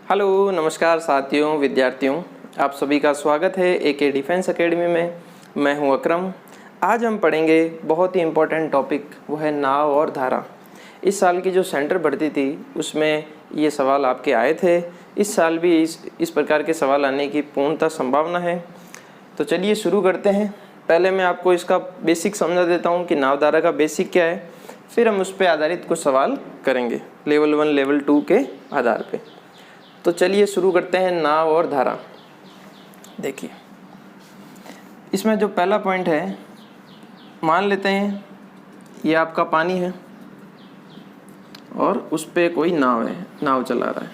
Hello नमस्कार साथियों, विद्यार्थियों, आप सभी का स्वागत है एके डिफेंस एकेडमी में। मैं हूं अकरम। आज हम पढ़ेंगे बहुत ही इम्पोर्टेंट टॉपिक, वो है नाव और धारा। इस साल की जो सेंटर भर्ती थी उसमें ये सवाल आपके आए थे। इस साल भी इस प्रकार के सवाल आने की पूर्णतः संभावना है। तो चलिए शुरू करते हैं। पहले मैं आपको इसका बेसिक समझा देता हूँ कि नाव धारा का बेसिक क्या है, फिर हम उस पर आधारित कुछ सवाल करेंगे लेवल 1 लेवल 2 के आधार पे। तो चलिए शुरू करते हैं नाव और धारा। देखिए, इसमें जो पहला पॉइंट है, मान लेते हैं ये आपका पानी है और उस पे कोई नाव है, नाव चला रहा है।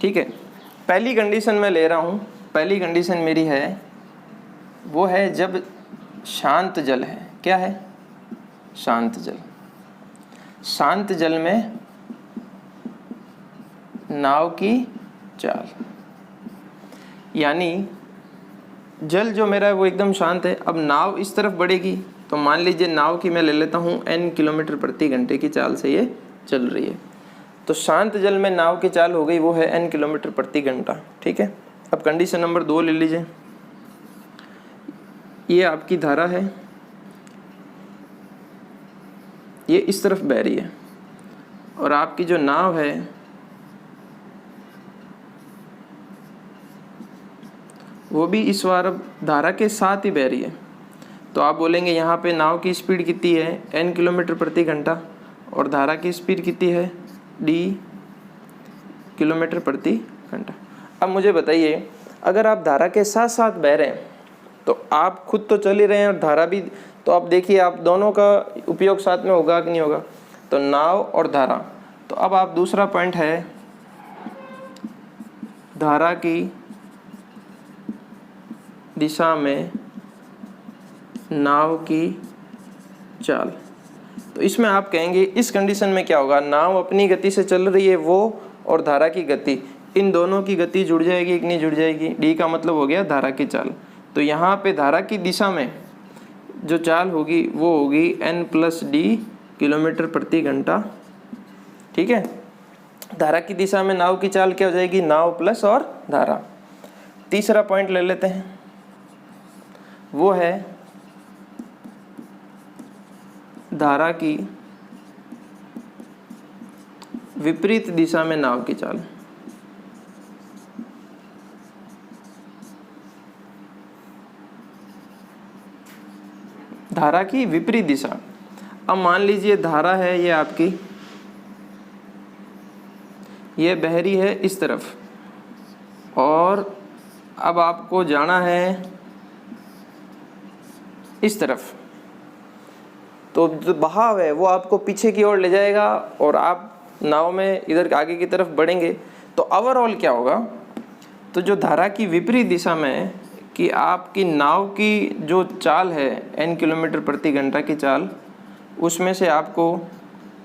ठीक है, पहली कंडीशन मैं ले रहा हूँ। पहली कंडीशन मेरी है वो है जब शांत जल है। क्या है? शांत जल। शांत जल में नाव की चाल, यानी जल जो मेरा है वो एकदम शांत है। अब नाव इस तरफ बढ़ेगी तो मान लीजिए नाव की मैं ले लेता हूँ n किलोमीटर प्रति घंटे की चाल से ये चल रही है। तो शांत जल में नाव की चाल हो गई वो है n किलोमीटर प्रति घंटा। ठीक है, अब कंडीशन नंबर 2 ले लीजिए। ये आपकी धारा है, ये इस तरफ बह रही है और आपकी जो नाव है वो भी इस बार अब धारा के साथ ही बह रही है। तो आप बोलेंगे यहाँ पे नाव की स्पीड कितनी है? n किलोमीटर प्रति घंटा, और धारा की स्पीड कितनी है? d किलोमीटर प्रति घंटा। अब मुझे बताइए, अगर आप धारा के साथ साथ बह रहे हैं तो आप खुद तो चल ही रहे हैं और धारा भी, तो आप देखिए आप दोनों का उपयोग साथ में होगा कि नहीं होगा? तो नाव और धारा। तो अब आप दूसरा पॉइंट है धारा की दिशा में नाव की चाल। तो इसमें आप कहेंगे इस कंडीशन में क्या होगा? नाव अपनी गति से चल रही है वो, और धारा की गति, इन दोनों की गति जुड़ जाएगी कि नहीं जुड़ जाएगी? डी का मतलब हो गया धारा की चाल। तो यहाँ पे धारा की दिशा में जो चाल होगी वो होगी n+d किलोमीटर प्रति घंटा। ठीक है, धारा की दिशा में नाव की चाल क्या हो जाएगी? नाव प्लस और धारा। तीसरा पॉइंट ले लेते हैं, वो है धारा की विपरीत दिशा में नाव की चाल। धारा की विपरीत दिशा। अब मान लीजिए धारा है ये आपकी, ये बहरी है इस तरफ, और अब आपको जाना है इस तरफ। तो जो बहाव है वो आपको पीछे की ओर ले जाएगा और आप नाव में इधर आगे की तरफ बढ़ेंगे। तो ओवरऑल क्या होगा? तो जो धारा की विपरीत दिशा में कि आपकी नाव की जो चाल है n किलोमीटर प्रति घंटा की चाल, उसमें से आपको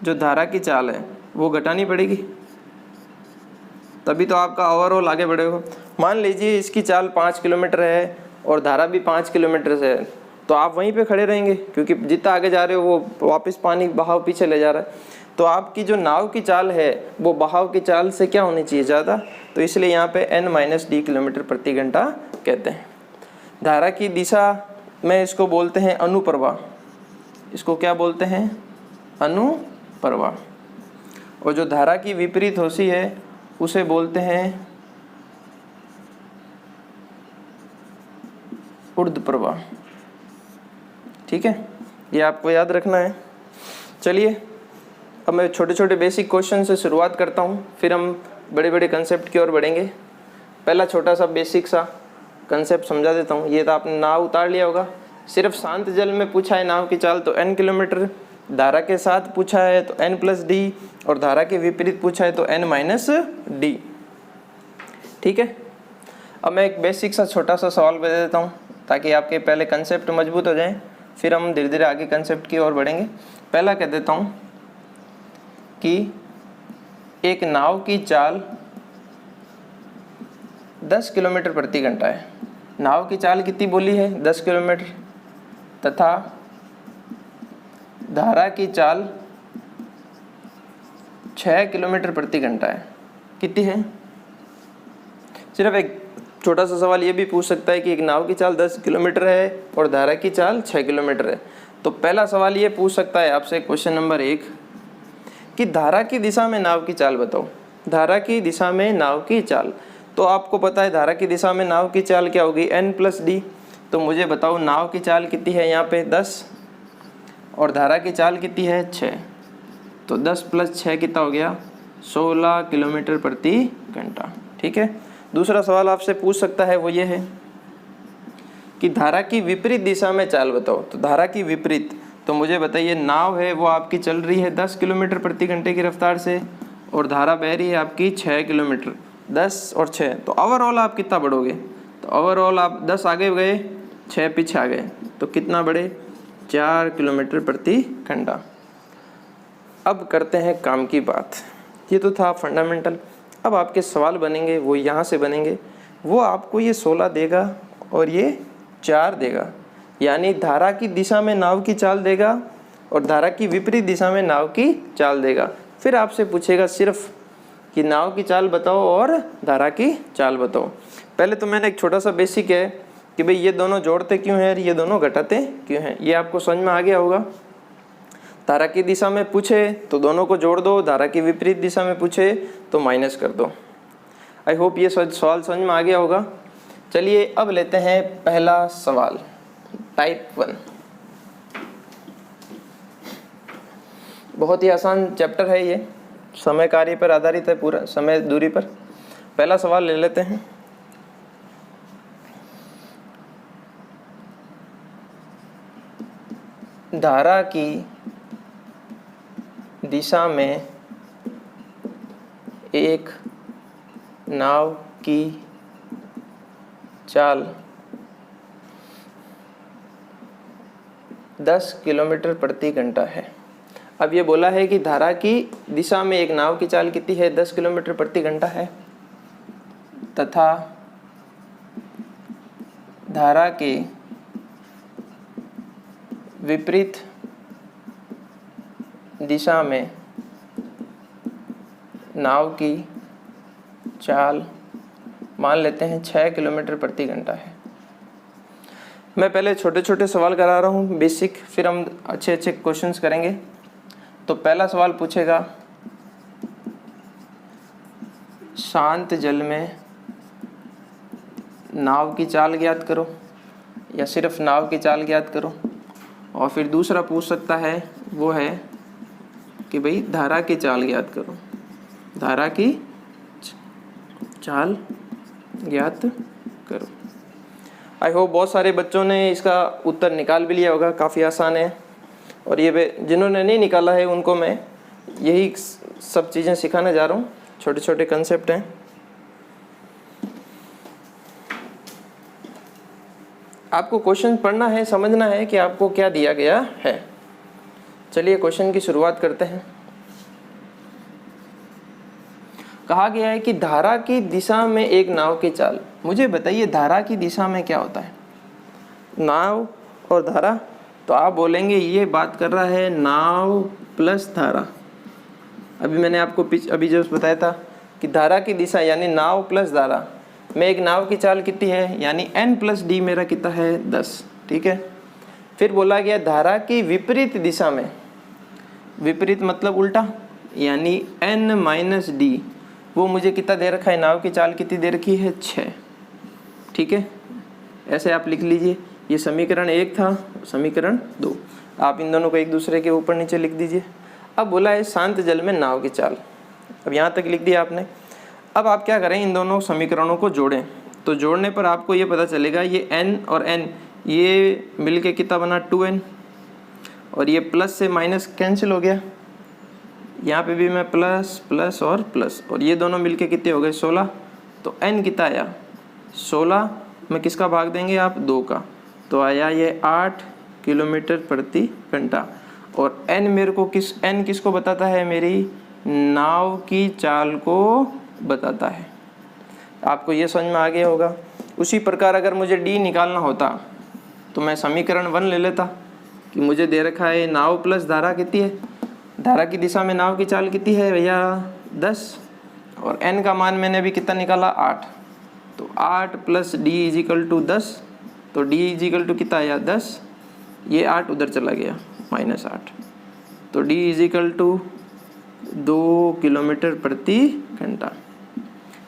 जो धारा की चाल है वो घटानी पड़ेगी, तभी तो आपका ओवरऑल आगे बढ़ेगा। मान लीजिए इसकी चाल 5 किलोमीटर है और धारा भी 5 किलोमीटर से है, तो आप वहीं पे खड़े रहेंगे क्योंकि जितना आगे जा रहे हो वो वापस पानी बहाव पीछे ले जा रहा है। तो आपकी जो नाव की चाल है वो बहाव की चाल से क्या होनी चाहिए? ज़्यादा। तो इसलिए यहाँ पे n-d किलोमीटर प्रति घंटा कहते हैं। धारा की दिशा में इसको बोलते हैं अनुप्रवाह। इसको क्या बोलते हैं? अनुप्रवाह। और जो धारा की विपरीत होती है उसे बोलते हैं ऊर्ध्व प्रवाह। ठीक है, ये आपको याद रखना है। चलिए अब मैं छोटे छोटे बेसिक क्वेश्चन से शुरुआत करता हूँ, फिर हम बड़े बड़े कंसेप्ट की ओर बढ़ेंगे। पहला छोटा सा बेसिक सा कंसेप्ट समझा देता हूँ। ये तो आपने नाव उतार लिया होगा। सिर्फ शांत जल में पूछा है नाव की चाल तो n किलोमीटर, धारा के साथ पूछा है तो n+d, और धारा के विपरीत पूछा है तो n-d। ठीक है, अब मैं एक बेसिक सा छोटा सा सवाल बता देता हूँ ताकि आपके पहले कंसेप्ट मजबूत हो जाएं, फिर हम धीरे धीरे आगे कंसेप्ट की ओर बढ़ेंगे। पहला कह देता हूँ कि एक नाव की चाल 10 किलोमीटर प्रति घंटा है। नाव की चाल कितनी बोली है? 10 किलोमीटर, तथा धारा की चाल 6 किलोमीटर प्रति घंटा है। कितनी है? सिर्फ एक छोटा सा सवाल ये भी पूछ सकता है कि एक नाव की चाल 10 किलोमीटर है और धारा की चाल 6 किलोमीटर है। तो पहला सवाल ये पूछ सकता है आपसे, क्वेश्चन नंबर 1, कि धारा की दिशा में नाव की चाल बताओ। धारा की दिशा में नाव की चाल, तो आपको पता है धारा की दिशा में नाव की चाल क्या होगी, n+d। तो मुझे बताओ नाव की चाल कितनी है यहाँ पे 10 और धारा की चाल कितनी है 6। तो 10 + 6 कितना हो गया, 16 किलोमीटर प्रति घंटा। ठीक है। दूसरा सवाल आपसे पूछ सकता है वो ये है कि धारा की विपरीत दिशा में चाल बताओ। तो धारा की विपरीत, तो मुझे बताइए नाव है वो आपकी चल रही है 10 किलोमीटर प्रति घंटे की रफ्तार से और धारा बह रही है आपकी 6 किलोमीटर। 10 और 6, तो ओवरऑल आप कितना बढ़ोगे? तो ओवरऑल आप 10 आगे गए, 6 पीछे आ गए, तो कितना बढ़े, 4 किलोमीटर प्रति घंटा। अब करते हैं काम की बात। ये तो था फंडामेंटल। अब आपके सवाल बनेंगे वो यहाँ से बनेंगे। वो आपको ये 16 देगा और ये 4 देगा, यानी धारा की दिशा में नाव की चाल देगा और धारा की विपरीत दिशा में नाव की चाल देगा। फिर आपसे पूछेगा सिर्फ कि नाव की चाल बताओ और धारा की चाल बताओ। पहले तो मैंने एक छोटा सा बेसिक है कि भाई ये दोनों जोड़ते क्यों हैं और ये दोनों घटाते क्यों हैं, ये आपको समझ में आ गया होगा। धारा की दिशा में पूछे तो दोनों को जोड़ दो, धारा की विपरीत दिशा में पूछे तो माइनस कर दो। आई होप ये सवाल समझ में आ गया होगा। चलिए अब लेते हैं पहला सवाल, टाइप 1। बहुत ही आसान चैप्टर है ये, समय कार्य पर आधारित है, पूरा समय दूरी पर। पहला सवाल ले लेते हैं। धारा की दिशा में एक नाव की चाल 10 किलोमीटर प्रति घंटा है। अब ये बोला है कि धारा की दिशा में एक नाव की चाल कितनी है, 10 किलोमीटर प्रति घंटा है, तथा धारा के विपरीत दिशा में नाव की चाल मान लेते हैं 6 किलोमीटर प्रति घंटा है। मैं पहले छोटे छोटे सवाल करा रहा हूँ बेसिक, फिर हम अच्छे अच्छे क्वेश्चंस करेंगे। तो पहला सवाल पूछेगा, शांत जल में नाव की चाल ज्ञात करो, या सिर्फ नाव की चाल ज्ञात करो। और फिर दूसरा पूछ सकता है वो है कि भाई धारा की चाल ज्ञात करो, धारा की चाल ज्ञात करो। आई होप बहुत सारे बच्चों ने इसका उत्तर निकाल भी लिया होगा, काफ़ी आसान है। और ये जिन्होंने नहीं निकाला है उनको मैं यही सब चीज़ें सिखाने जा रहा हूँ, छोटे छोटे कंसेप्ट हैं। आपको क्वेश्चन पढ़ना है, समझना है कि आपको क्या दिया गया है। चलिए क्वेश्चन की शुरुआत करते हैं। कहा गया है कि धारा की दिशा में एक नाव की चाल। मुझे बताइए धारा की दिशा में क्या होता है, नाव और धारा। तो आप बोलेंगे ये बात कर रहा है नाव प्लस धारा। अभी मैंने आपको अभी जो बताया था कि धारा की दिशा यानी नाव प्लस धारा में एक नाव की चाल कितनी है, यानी n+d मेरा कितना है 10। ठीक है। फिर बोला गया धारा की विपरीत दिशा में, विपरीत मतलब उल्टा, यानी n-d, वो मुझे कितना दे रखा है, नाव की चाल कितनी दे रखी है 6। ठीक है, ऐसे आप लिख लीजिए। ये समीकरण 1 था, समीकरण 2। आप इन दोनों को एक दूसरे के ऊपर नीचे लिख दीजिए। अब बोला है शांत जल में नाव की चाल, अब यहाँ तक लिख दिया आपने। अब आप क्या करें, इन दोनों समीकरणों को जोड़ें। तो जोड़ने पर आपको ये पता चलेगा ये n और n ये मिलके कितना बना 2n, और ये प्लस से माइनस कैंसिल हो गया। यहाँ पे भी मैं प्लस प्लस और प्लस, और ये दोनों मिलके कितने हो गए 16। तो n कितना आया 16 में किसका भाग देंगे आप 2 का, तो आया ये 8 किलोमीटर प्रति घंटा। और n मेरे को n किसको बताता है, मेरी नाव की चाल को बताता है। आपको ये समझ में आ गया होगा। उसी प्रकार अगर मुझे d निकालना होता तो मैं समीकरण 1 ले लेता कि मुझे दे रखा है नाव प्लस धारा कितनी है धारा की दिशा में नाव की चाल कितनी है भैया 10, और n का मान मैंने अभी कितना निकाला 8, तो 8 plus d is equal to 10, तो d इज इक्वल टू कितना आया 10, ये 8 उधर चला गया -8, तो d is equal to 2 kilometre प्रति घंटा।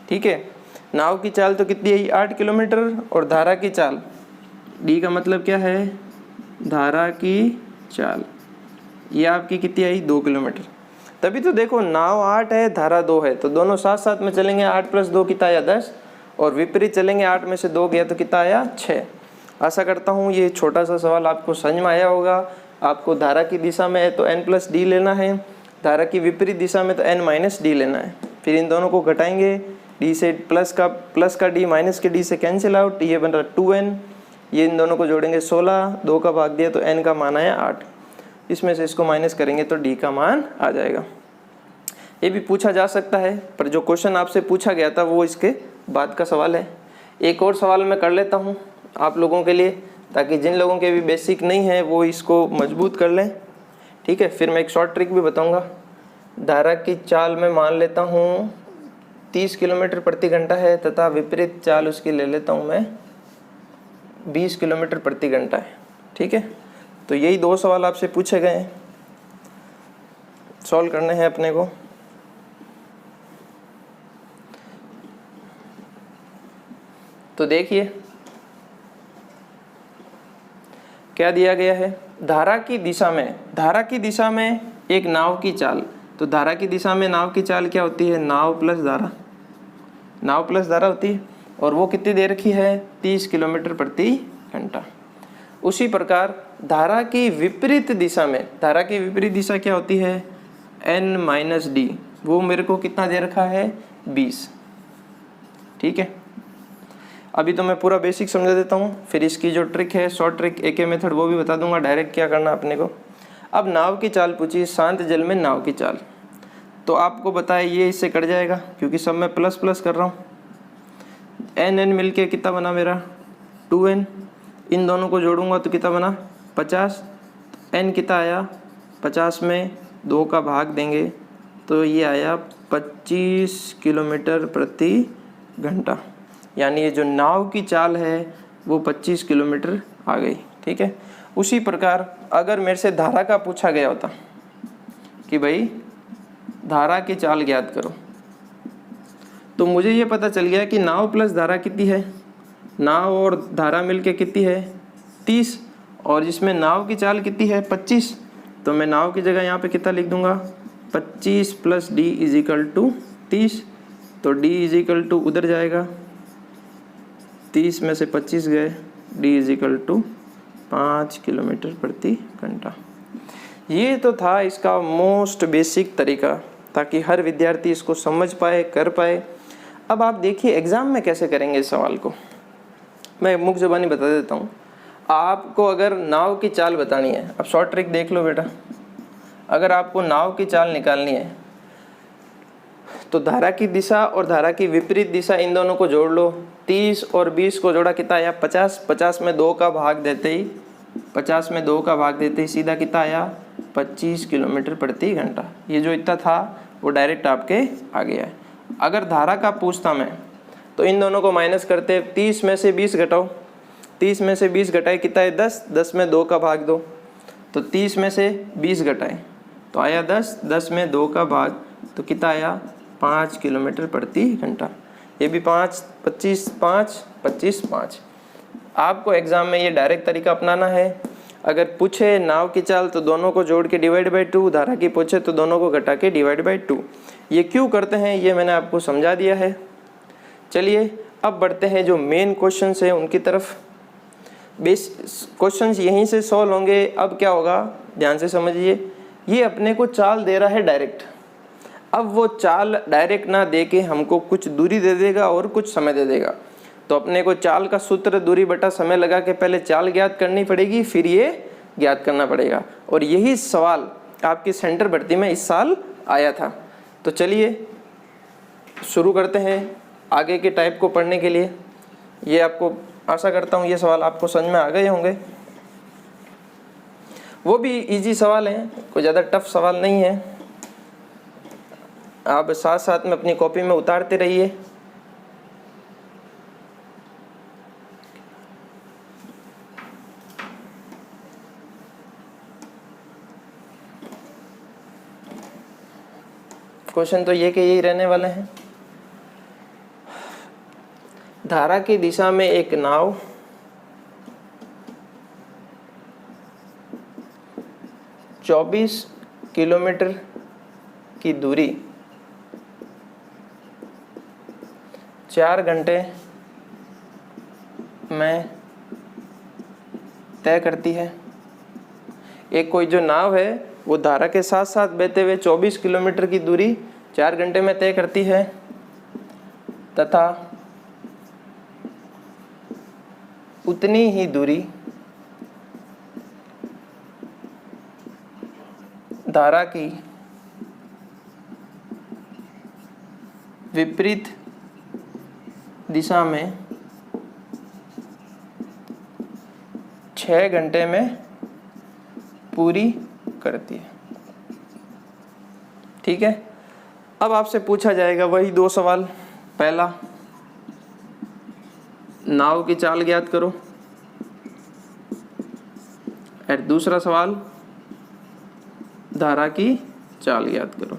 ठीक है, नाव की चाल तो कितनी है 8 किलोमीटर, और धारा की चाल d का मतलब क्या है धारा की चाल, ये आपकी कितनी आई 2 किलोमीटर। तभी तो देखो नाव 8 है धारा 2 है, तो दोनों साथ साथ में चलेंगे, 8 + 2 कितना आया 10, और विपरीत चलेंगे 8 में से 2 गया तो कितना आया 6। आशा करता हूँ ये छोटा सा सवाल आपको समझ में आया होगा। आपको धारा की दिशा में है तो n + d लेना है, धारा की विपरीत दिशा में तो n - d लेना है। फिर इन दोनों को घटाएंगे, d से प्लस का d माइनस के d से कैंसिल आउट, ये बन रहा 2n, ये इन दोनों को जोड़ेंगे 16, 2 का भाग दिया तो n का मान आया 8, इसमें से इसको माइनस करेंगे तो d का मान आ जाएगा। ये भी पूछा जा सकता है, पर जो क्वेश्चन आपसे पूछा गया था वो इसके बाद का सवाल है। एक और सवाल मैं कर लेता हूँ आप लोगों के लिए, ताकि जिन लोगों के भी बेसिक नहीं है वो इसको मजबूत कर लें। ठीक है, फिर मैं एक शॉर्ट ट्रिक भी बताऊँगा। धारा की चाल में मान लेता हूँ 30 किलोमीटर प्रति घंटा है, तथा विपरीत चाल उसकी ले लेता हूँ मैं 20 किलोमीटर प्रति घंटा है। ठीक है, तो यही 2 सवाल आपसे पूछे गए हैं, सॉल्व करने हैं अपने को। तो देखिए क्या दिया गया है, धारा की दिशा में एक नाव की चाल, तो धारा की दिशा में नाव की चाल क्या होती है नाव प्लस धारा होती है, और वो कितनी दे रखी है 30 किलोमीटर प्रति घंटा। उसी प्रकार धारा की विपरीत दिशा क्या होती है n - d, वो मेरे को कितना दे रखा है 20। ठीक है, अभी तो मैं पूरा बेसिक समझा देता हूँ, फिर इसकी जो ट्रिक है शॉर्ट ट्रिक AK मेथड वो भी बता दूंगा डायरेक्ट क्या करना अपने को। अब नाव की चाल पूछी, शांत जल में नाव की चाल, तो आपको बताया ये इससे कट जाएगा क्योंकि सब मैं प्लस प्लस कर रहा हूँ। n मिलके कितना बना मेरा 2n, इन दोनों को जोड़ूंगा तो कितना बना 50, n कितना आया 50 में 2 का भाग देंगे तो ये आया 25 किलोमीटर प्रति घंटा, यानी ये जो नाव की चाल है वो 25 किलोमीटर आ गई। ठीक है, उसी प्रकार अगर मेरे से धारा का पूछा गया होता कि भाई धारा की चाल ज्ञात करो, तो मुझे ये पता चल गया कि नाव प्लस धारा कितनी है, नाव और धारा मिलके कितनी है 30, और जिसमें नाव की चाल कितनी है 25, तो मैं नाव की जगह यहाँ पे कितना लिख दूंगा 25 + d = 30, तो d = उधर जाएगा 30 में से 25 गए, d = 5 किलोमीटर प्रति घंटा। ये तो था इसका मोस्ट बेसिक तरीका, ताकि हर विद्यार्थी इसको समझ पाए कर पाए। अब आप देखिए एग्ज़ाम में कैसे करेंगे इस सवाल को, मैं मुख्य ज़बानी बता देता हूँ। आपको अगर नाव की चाल बतानी है, अब शॉर्ट ट्रिक देख लो बेटा, अगर आपको नाव की चाल निकालनी है तो धारा की दिशा और धारा की विपरीत दिशा इन दोनों को जोड़ लो, 30 और 20 को जोड़ा कितना आया 50, 50 में 2 का भाग देते ही सीधा कितना आया 25 किलोमीटर प्रति घंटा। ये जो इतना था वो डायरेक्ट आपके आ गया है। अगर धारा का पूछता मैं तो इन दोनों को माइनस करते, 30 में से 20 घटाओ, 30 में से 20 घटाए कितना है 10, 10 में 2 का भाग दो, तो 30 में से 20 घटाए तो आया 10, 10 में 2 का भाग तो कितना आया 5 किलोमीटर प्रति घंटा। ये भी 5, 25, 5, 25, 5। आपको एग्ज़ाम में ये डायरेक्ट तरीका अपनाना है। अगर पूछे नाव की चाल तो दोनों को जोड़ के /2, धारा की पूछे तो दोनों को घटा के /2। ये क्यों करते हैं ये मैंने आपको समझा दिया है। चलिए अब बढ़ते हैं जो मेन क्वेश्चंस हैं उनकी तरफ। क्वेश्चंस यहीं से सॉल्व होंगे। अब क्या होगा ध्यान से समझिए, ये अपने को चाल दे रहा है डायरेक्ट। अब वो चाल डायरेक्ट ना दे के हमको कुछ दूरी दे देगा और कुछ समय दे देगा, तो अपने को चाल का सूत्र दूरी बटा समय लगा के पहले चाल ज्ञात करनी पड़ेगी, फिर ये ज्ञात करना पड़ेगा। और यही सवाल आपकी सेंटर भर्ती में इस साल आया था। तो चलिए शुरू करते हैं आगे के टाइप को पढ़ने के लिए। ये आपको आशा करता हूँ ये सवाल आपको समझ में आ गए होंगे। वो भी इजी सवाल है, कोई ज़्यादा टफ सवाल नहीं है। आप साथ साथ में अपनी कॉपी में उतारते रहिए। क्वेश्चन तो ये कि यही रहने वाले हैं। धारा की दिशा में एक नाव 24 किलोमीटर की दूरी 4 घंटे में तय करती है। एक कोई जो नाव है वो धारा के साथ साथ बहते हुए 24 किलोमीटर की दूरी 4 घंटे में तय करती है तथा उतनी ही दूरी धारा की विपरीत दिशा में 6 घंटे में पूरी करती है। ठीक है, अब आपसे पूछा जाएगा वही 2 सवाल। पहला, नाव की चाल ज्ञात करो, और दूसरा सवाल, धारा की चाल ज्ञात करो।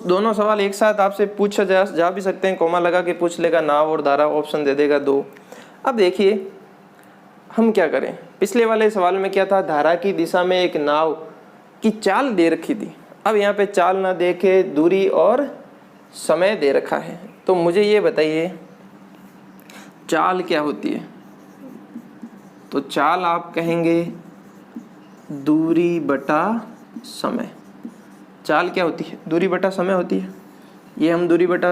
दोनों सवाल एक साथ आपसे पूछा जा भी सकते हैं, कोमा लगा के पूछ लेगा, नाव और धारा ऑप्शन दे देगा 2। अब देखिए हम क्या करें। पिछले वाले सवाल में क्या था, धारा की दिशा में एक नाव की चाल दे रखी थी। अब यहाँ पे चाल ना दे के दूरी और समय दे रखा है। तो मुझे ये बताइए चाल क्या होती है। तो चाल आप कहेंगे दूरी बटा समय। चाल क्या होती है, दूरी बटा समय होती है। ये हम दूरी बटा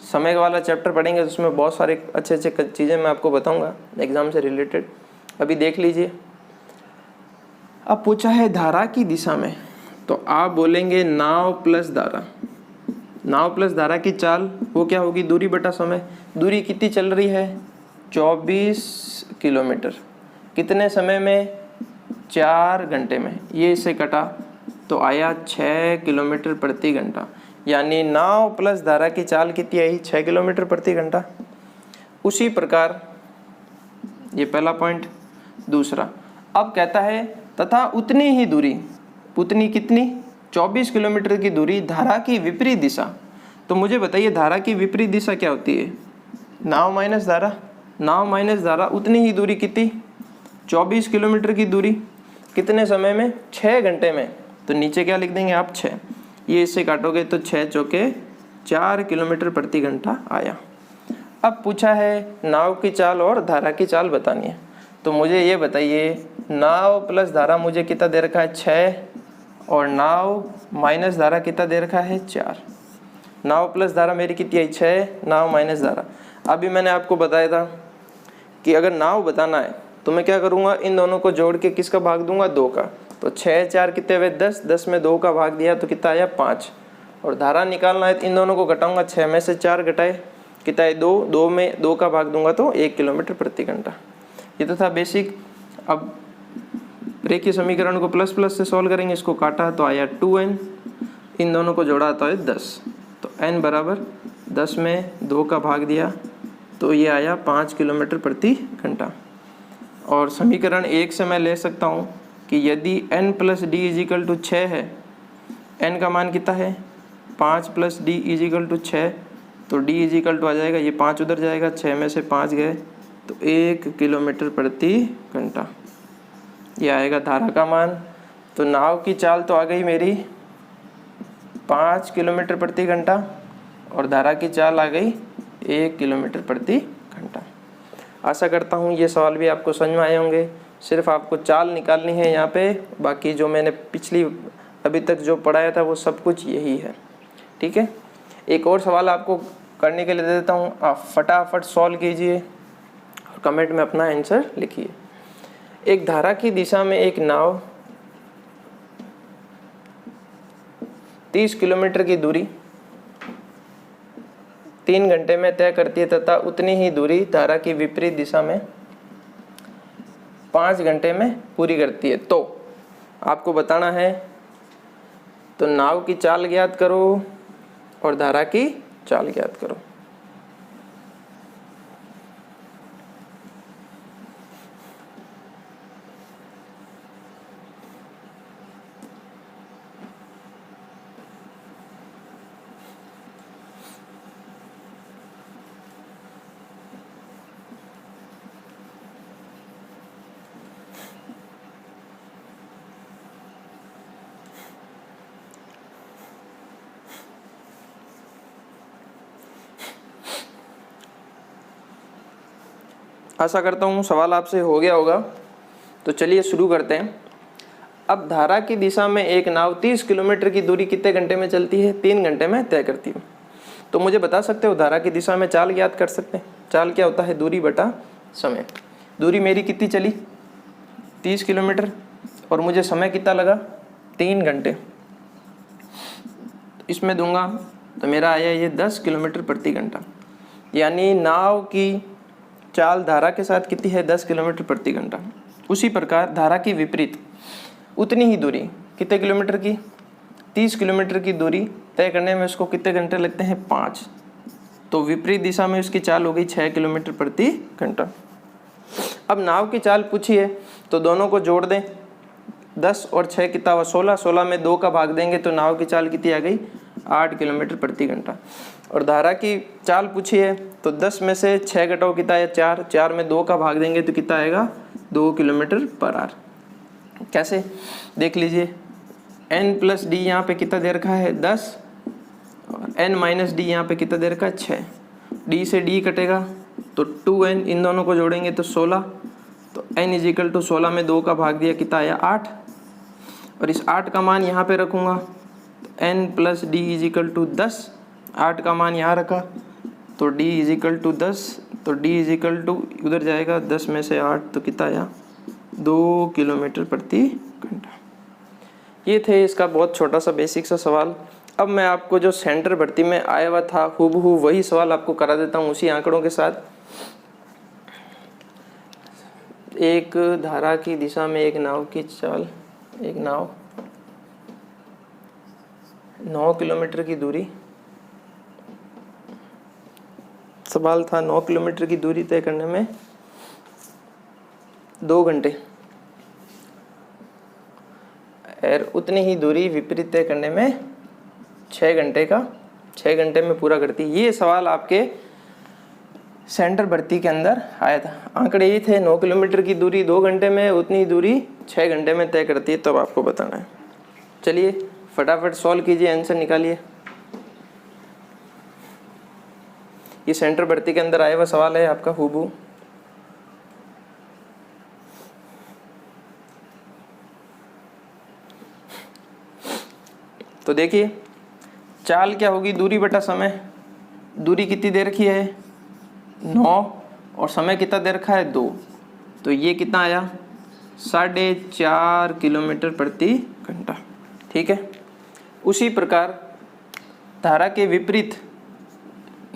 समय वाला चैप्टर पढ़ेंगे, उसमें बहुत सारे अच्छे चीज़ें मैं आपको बताऊंगा एग्जाम से रिलेटेड। अभी देख लीजिए। अब पूछा है धारा की दिशा में, तो आप बोलेंगे नाव प्लस धारा। नाव प्लस धारा की चाल वो क्या होगी, दूरी बटा समय। दूरी कितनी चल रही है, 24 किलोमीटर। कितने समय में, 4 घंटे में। ये इससे कटा तो आया 6 किलोमीटर प्रति घंटा। यानी नाव प्लस धारा की चाल कितनी आई, 6 किलोमीटर प्रति घंटा। उसी प्रकार ये पहला पॉइंट। दूसरा, अब कहता है तथा उतनी ही दूरी, उतनी कितनी, 24 किलोमीटर की दूरी धारा की विपरीत दिशा। तो मुझे बताइए धारा की विपरीत दिशा क्या होती है, नाव माइनस धारा। नाव माइनस धारा, उतनी ही दूरी कितनी, 24 किलोमीटर की दूरी कितने समय में, 6 घंटे में। तो नीचे क्या लिख देंगे आप, 6। ये इससे काटोगे तो 6 चौके 4 किलोमीटर प्रति घंटा आया। अब पूछा है नाव की चाल और धारा की चाल बतानी है। तो मुझे ये बताइए नाव प्लस धारा मुझे कितना दे रखा है, 6, और नाव माइनस धारा कितना दे रखा है, 4। नाव प्लस धारा मेरी कितनी आई, 6, नाव माइनस धारा। अभी मैंने आपको बताया था कि अगर नाव बताना है तो मैं क्या करूँगा, इन दोनों को जोड़ के किसका भाग दूंगा, 2 का। तो 6 4 कितने हुए, 10, 10 में 2 का भाग दिया तो कितना आया, 5। और धारा निकालना है तो इन दोनों को घटाऊंगा, 6 में से 4 घटाए कितना है, 2, 2 में 2 का भाग दूंगा तो 1 किलोमीटर प्रति घंटा। ये तो था बेसिक। अब रेखीय समीकरण को प्लस प्लस से सॉल्व करेंगे, इसको काटा तो आया 2n, इन दोनों को जोड़ा तो है 10। तो n बराबर 10 में 2 का भाग दिया तो ये आया 5 किलोमीटर प्रति घंटा। और समीकरण 1 से मैं ले सकता हूँ कि यदि n plus D is equal to 6 है, n का मान कितना है, 5 प्लस डी इजिकल टू 6, तो d इजिकल टू आ जाएगा, ये 5 उधर जाएगा, 6 में से 5 गए तो 1 किलोमीटर प्रति घंटा। ये आएगा धारा का मान। तो नाव की चाल तो आ गई मेरी 5 किलोमीटर प्रति घंटा और धारा की चाल आ गई 1 किलोमीटर प्रति घंटा। आशा करता हूँ ये सवाल भी आपको समझ में आए होंगे। सिर्फ आपको चाल निकालनी है यहाँ पे, बाकी जो मैंने पिछली अभी तक जो पढ़ाया था वो सब कुछ यही है। ठीक है, एक और सवाल आपको करने के लिए दे देता हूँ, आप फटाफट सॉल्व कीजिए और कमेंट में अपना आंसर लिखिए। एक धारा की दिशा में एक नाव 30 किलोमीटर की दूरी 3 घंटे में तय करती है तथा उतनी ही दूरी धारा की विपरीत दिशा में 5 घंटे में पूरी करती है। तो आपको बताना है, तो नाव की चाल ज्ञात करो और धारा की चाल ज्ञात करो। आशा करता हूँ सवाल आपसे हो गया होगा। तो चलिए शुरू करते हैं। अब धारा की दिशा में एक नाव 30 किलोमीटर की दूरी कितने घंटे में चलती है? 3 घंटे में तय करती है। तो मुझे बता सकते हो धारा की दिशा में चाल ज्ञात कर सकते हैं। चाल क्या होता है? दूरी बटा समय। दूरी मेरी कितनी चली? 30 किलोमीटर, और मुझे समय कितना लगा? 3 घंटे। इसमें दूंगा तो मेरा आया ये 10 किलोमीटर प्रति घंटा। यानी नाव की चाल धारा के साथ कितनी है? 10 किलोमीटर प्रति घंटा। उसी प्रकार धारा की विपरीत उतनी ही दूरी, कितने किलोमीटर की? 30 किलोमीटर की दूरी तय करने में उसको कितने घंटे लगते हैं? 5। तो विपरीत दिशा में उसकी चाल हो गई 6 किलोमीटर प्रति घंटा। अब नाव की चाल पूछी है तो दोनों को जोड़ दें। 10 और 6 कितना हुआ? 16। 16 में 2 का भाग देंगे तो नाव की चाल कितनी आ गई? 8 किलोमीटर प्रति घंटा। और धारा की चाल पूछी है तो 10 में से 6 घटाओ कितना है? 4। 4 में 2 का भाग देंगे तो कितना आएगा? 2 किलोमीटर पर आवर। कैसे? देख लीजिए, n प्लस डी यहाँ पे कितना दे रखा है? 10, और n माइनस डी यहाँ पे कितना दे रखा है? 6। d से d कटेगा तो 2n, इन दोनों को जोड़ेंगे तो 16। तो n इज इक्वल टू 16 में 2 का भाग दिया कितना आया? 8। और इस 8 का मान यहाँ पे रखूँगा तो n plus D is equal to 10। 8 का मान यहाँ रखा तो d इज इक्वल टू 10। तो d इज इक्वल टू उधर जाएगा, 10 में से 8 तो कितना आया? 2 किलोमीटर प्रति घंटा। ये थे इसका बहुत छोटा सा बेसिक सा सवाल। अब मैं आपको जो सेंटर भर्ती में आया हुआ था हूबहू वही सवाल आपको करा देता हूँ उसी आंकड़ों के साथ। एक धारा की दिशा में एक नाव की चाल, एक नाव 9 किलोमीटर की दूरी, सवाल था 9 किलोमीटर की दूरी तय करने में 2 घंटे, और उतनी ही दूरी विपरीत तय करने में 6 घंटे में पूरा करती है। ये सवाल आपके सेंटर भर्ती के अंदर आया था। आंकड़े ये थे, 9 किलोमीटर की दूरी 2 घंटे में, उतनी दूरी 6 घंटे में तय करती है। तब आपको बताना है। चलिए फटाफट सॉल्व कीजिए, आंसर निकालिए। ये सेंटर भर्ती के अंदर आया हुआ सवाल है आपका हूबहू। तो देखिए चाल क्या होगी? दूरी बटा समय। दूरी कितनी दे रखी है? 9, और समय कितना दे रखा है? 2। तो ये कितना आया? 4.5 किलोमीटर प्रति घंटा। ठीक है। उसी प्रकार धारा के विपरीत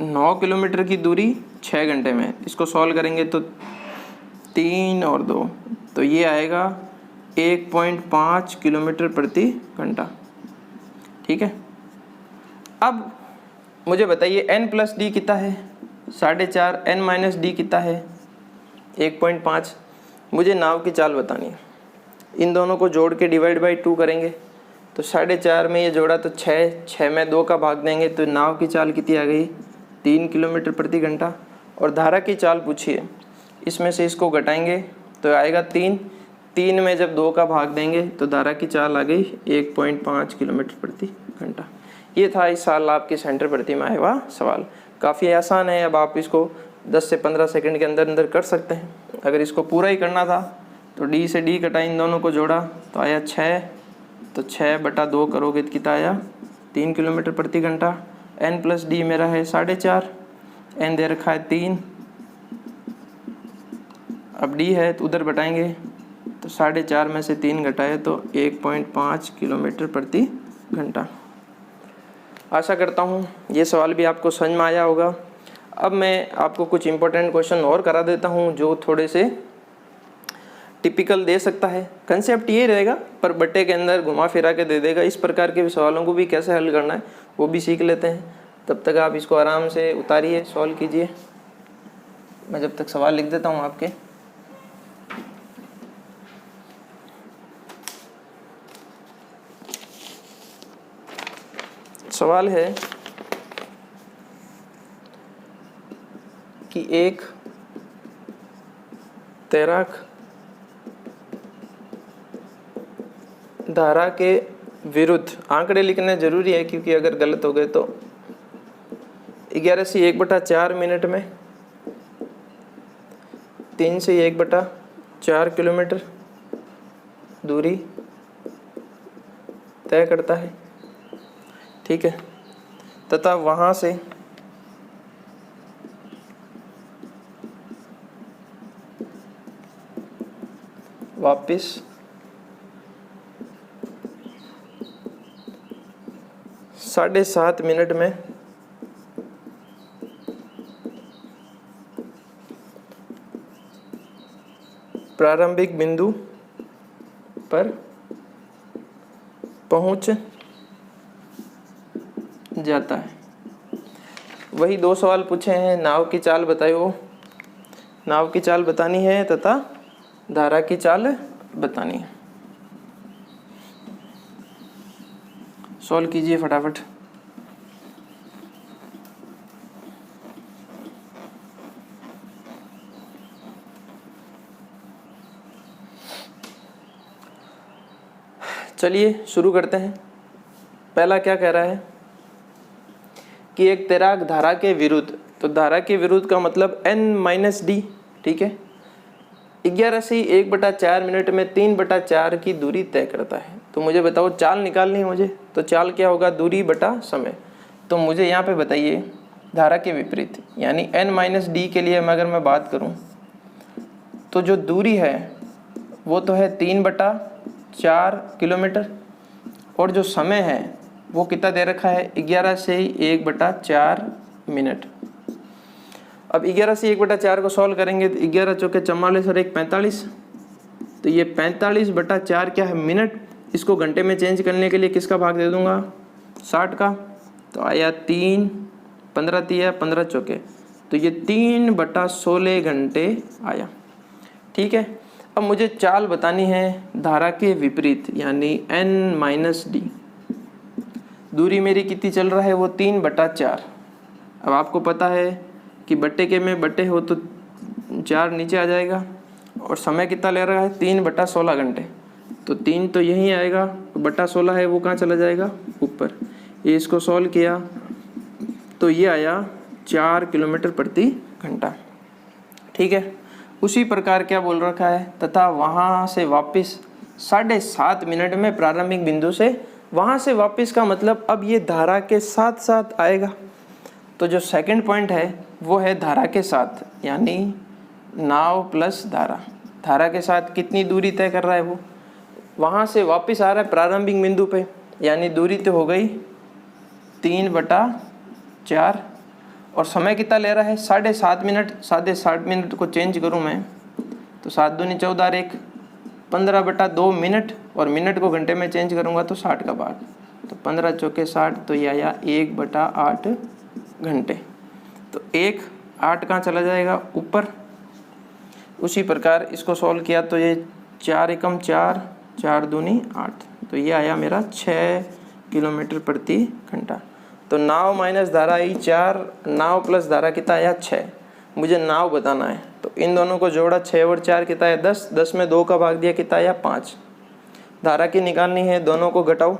9 किलोमीटर की दूरी 6 घंटे में, इसको सॉल्व करेंगे तो 3 और 2 तो ये आएगा 1.5 किलोमीटर प्रति घंटा। ठीक है। अब मुझे बताइए n प्लस डी कितना है? 4.5। n माइनस डी कितना है? 1.5। मुझे नाव की चाल बतानी है। इन दोनों को जोड़ के डिवाइड बाई 2 करेंगे तो 4.5 में ये जोड़ा तो 6 में 2 का भाग देंगे तो नाव की चाल कितनी आ गई? 3 किलोमीटर प्रति घंटा। और धारा की चाल पूछी है, इसमें से इसको घटाएंगे तो आएगा 3। 3 में जब 2 का भाग देंगे तो धारा की चाल आ गई 1.5 किलोमीटर प्रति घंटा। ये था इस साल आपके सेंटर भर्ती में आया हुआ सवाल। काफ़ी आसान है। अब आप इसको 10 से 15 सेकंड के अंदर अंदर कर सकते हैं। अगर इसको पूरा ही करना था तो डी से डी कटा, इन दोनों को जोड़ा तो आया 6। तो 6/2 करोगे तो कितना आया? 3 किलोमीटर प्रति घंटा। n प्लस डी मेरा है 4.5, n दे रखा है 3, अब d है तो उधर बटाएंगे तो 4.5 में से 3 घटाए तो 1.5 किलोमीटर प्रति घंटा। आशा करता हूँ ये सवाल भी आपको समझ में आया होगा। अब मैं आपको कुछ इम्पोर्टेंट क्वेश्चन और करा देता हूँ जो थोड़े से टिपिकल दे सकता है, कंसेप्ट ये रहेगा, पर बट्टे के अंदर घुमा फिरा के दे देगा। इस प्रकार के सवालों को भी कैसे हल करना है वो भी सीख लेते हैं। तब तक आप इसको आराम से उतारिए, सॉल्व कीजिए। मैं जब तक सवाल लिख देता हूँ आपके। सवाल है कि एक तैराक धारा के विरुद्ध, आंकड़े लिखने जरूरी है क्योंकि अगर गलत हो गए तो 11 से 1/4 मिनट में 3 से 1/4 किलोमीटर दूरी तय करता है, ठीक है, तथा वहाँ से वापस 7.5 मिनट में प्रारंभिक बिंदु पर पहुंच जाता है। वही 2 सवाल पूछे हैं। नाव की चाल बताइए, नाव की चाल बतानी है तथा धारा की चाल बतानी है। सॉल्व कीजिए फटाफट। चलिए शुरू करते हैं। पहला क्या कह रहा है कि एक तैराक धारा के विरुद्ध, तो धारा के विरुद्ध का मतलब n-d, ठीक है, 11 से 1/4 मिनट में 3/4 की दूरी तय करता है। तो मुझे बताओ चाल निकालनी है मुझे, तो चाल क्या होगा, दूरी बटा समय। तो मुझे यहाँ पे बताइए धारा के विपरीत यानी n-d के लिए अगर मैं बात करूँ तो जो दूरी है वो तो है 3/4 किलोमीटर, और जो समय है वो कितना दे रखा है, 11 से 1/4 मिनट। अब 11 से 1/4 को सॉल्व करेंगे तो 11 चौके 44 और 1 45, तो ये 45/4 क्या है, मिनट। इसको घंटे में चेंज करने के लिए किसका भाग दे दूंगा, 60 का, तो आया 3, 15 तिया 15 चौके, तो ये 3/16 घंटे आया, ठीक है। अब मुझे चाल बतानी है धारा के विपरीत यानी n-d। दूरी मेरी कितनी चल रहा है, वो 3/4। अब आपको पता है कि बट्टे के में बट्टे हो तो 4 नीचे आ जाएगा, और समय कितना ले रहा है, 3/16 घंटे, तो 3 तो यहीं आएगा, बटा 16 है वो कहाँ चला जाएगा, ऊपर। ये इसको सॉल्व किया तो ये आया 4 किलोमीटर प्रति घंटा, ठीक है। उसी प्रकार क्या बोल रखा है, तथा वहाँ से वापस 7.5 मिनट में प्रारंभिक बिंदु से, वहाँ से वापस का मतलब अब ये धारा के साथ साथ आएगा। तो जो सेकंड पॉइंट है वो है धारा के साथ, यानी नाव प्लस धारा। धारा के साथ कितनी दूरी तय कर रहा है वो, वहाँ से वापस आ रहा है प्रारंभिक बिंदु पे, यानी दूरी तो हो गई 3/4, और समय कितना ले रहा है, 7.5 मिनट। 7.5 मिनट को चेंज करूँ मैं तो 7 दूनी 14 और 1 15/2 मिनट, और मिनट को घंटे में चेंज करूँगा तो 60 का भाग, तो 15 चौके 60, तो ये आया 1/8 घंटे। तो 8 कहाँ चला जाएगा, ऊपर। उसी प्रकार इसको सॉल्व किया तो ये 4 एकम 4, 4 दूनी 8, तो ये आया मेरा 6 किलोमीटर प्रति घंटा। तो नाव माइनस धारा आई 4, नाव प्लस धारा कितना आया 6। मुझे नाव बताना है तो इन दोनों को जोड़ा, 6 और 4 कितना है 10, 10 में 2 का भाग दिया कितना आया 5। धारा की निकालनी है, दोनों को घटाओ,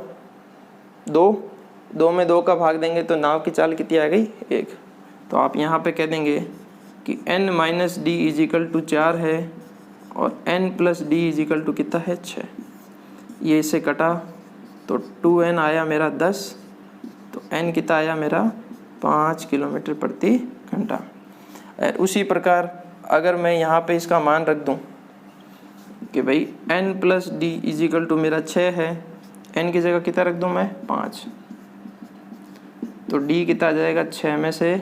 2 में 2 का भाग देंगे तो नाव की चाल कितनी आ गई 1। तो आप यहाँ पे कह देंगे कि n-d = 4 है और n+d = कितना है 6। ये इसे कटा तो 2n आया मेरा 10, तो n कितना आया मेरा 5 किलोमीटर प्रति घंटा। उसी प्रकार अगर मैं यहाँ पे इसका मान रख दूँ कि भाई n+d = मेरा 6 है, n की जगह कितना रख दूँ मैं 5, तो d कितना आ जाएगा, 6 में से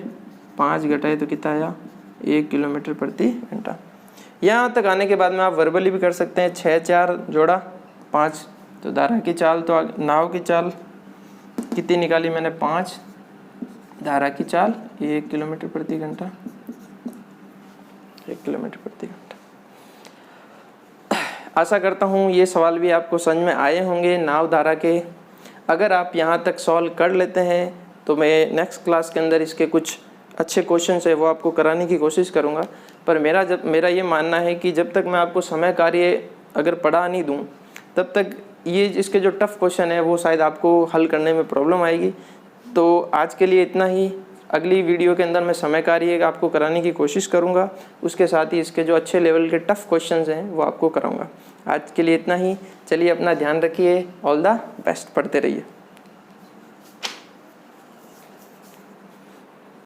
5 घटाए तो कितना आया 1 किलोमीटर प्रति घंटा। यहाँ तक आने के बाद में आप वर्बली भी कर सकते हैं। 6 4 जोड़ा 5, तो धारा की चाल तो नाव की चाल कितनी निकाली मैंने 5, धारा की चाल 1 किलोमीटर प्रति घंटा, 1 किलोमीटर प्रति घंटा। आशा करता हूँ ये सवाल भी आपको समझ में आए होंगे नाव धारा के। अगर आप यहाँ तक सॉल्व कर लेते हैं तो मैं नेक्स्ट क्लास के अंदर इसके कुछ अच्छे क्वेश्चन है वो आपको कराने की कोशिश करूँगा। पर मेरा ये मानना है कि जब तक मैं आपको समय कार्य अगर पढ़ा नहीं दूँ तब तक ये इसके जो टफ़ क्वेश्चन है वो शायद आपको हल करने में प्रॉब्लम आएगी। तो आज के लिए इतना ही। अगली वीडियो के अंदर मैं समय कार्य आपको कराने की कोशिश करूंगा, उसके साथ ही इसके जो अच्छे लेवल के टफ़ क्वेश्चंस हैं वो आपको कराऊंगा। आज के लिए इतना ही। चलिए अपना ध्यान रखिए। All the best. पढ़ते रहिए।